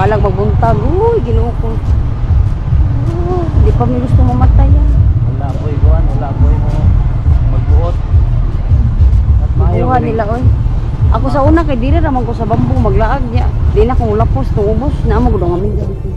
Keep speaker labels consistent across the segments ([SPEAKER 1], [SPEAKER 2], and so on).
[SPEAKER 1] Balag magbuntag. Uy, Ginoo ko. Di pa may gusto mamatay yan.
[SPEAKER 2] Wala boy buwan, wala boy mo magbuot. At maayo
[SPEAKER 1] Buha nila oy. Ako sa una kay diri raman ko sa bamboo maglaag niya. Di na kong lapos tungubos na mo gudong amin gabi.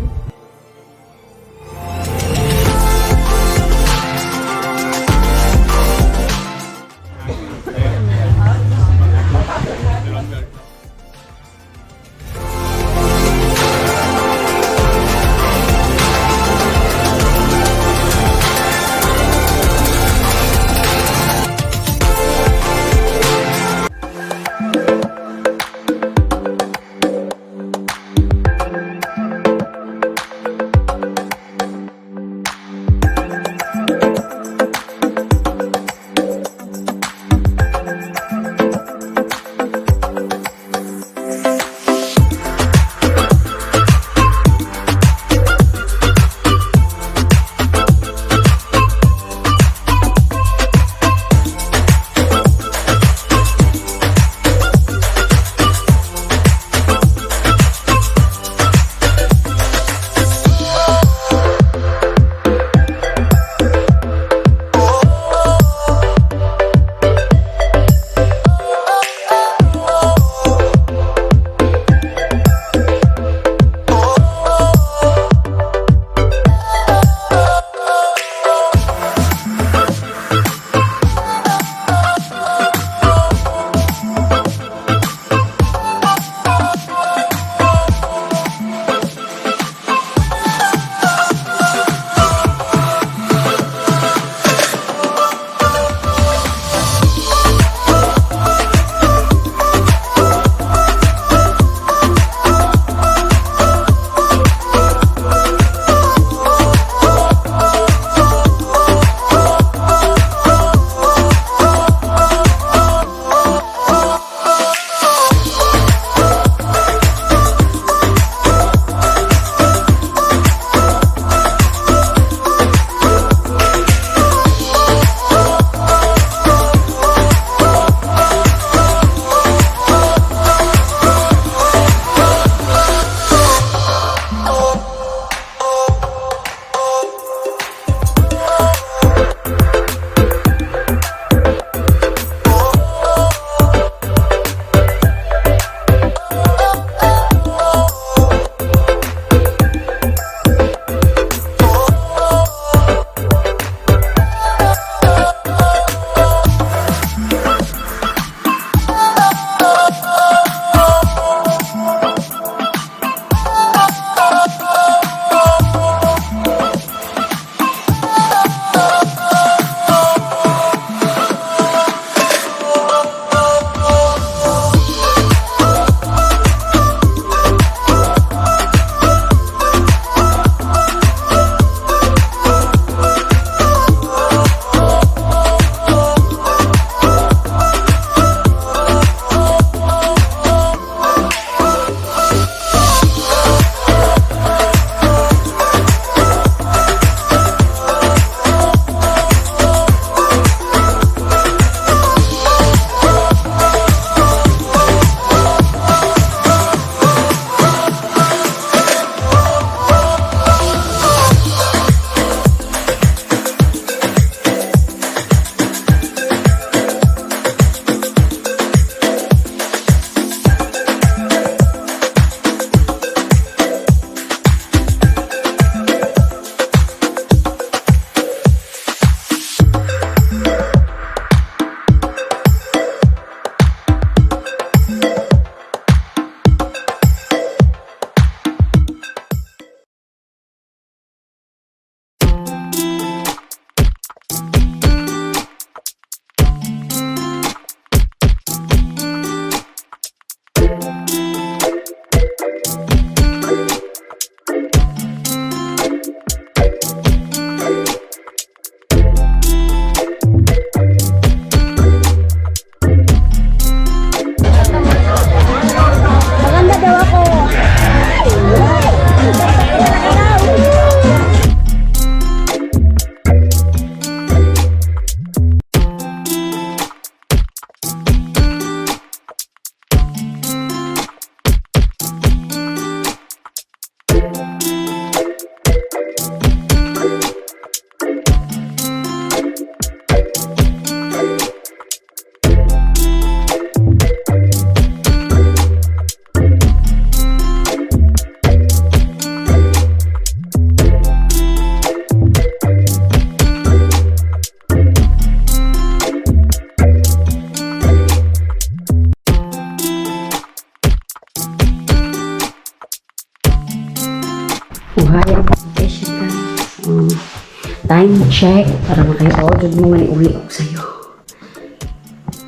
[SPEAKER 1] Time check para makayo-order mo nga uli ko sa'yo.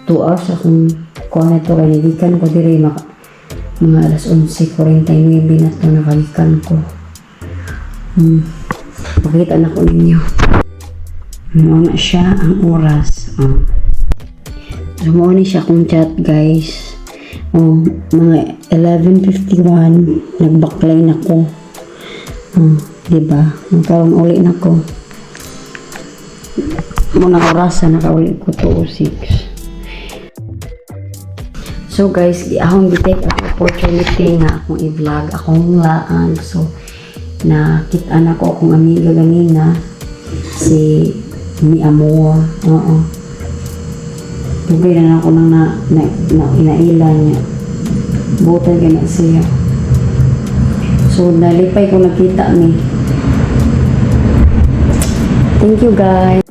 [SPEAKER 1] 2 hours akong kuha na ito kaya nagikan ko dire mga alas 11:49 na ito nakagikan ko. Pakita na ko ninyo. Ano na siya ang oras. So, muna siya akong chat guys. Mga 11:51 nag-backline ako. Diba? Nagkaroon uli na ko. Muna oras na nakauli ko 2:06. So guys, akong gitake ang opportunity nga akong i-vlog akong laan. So, nakita na ko akong amiga ganina si Mi Amor. Tugay na ako nang inailan niya. Butay ka na siya. So, nalipay ko nakita ni. Thank you guys.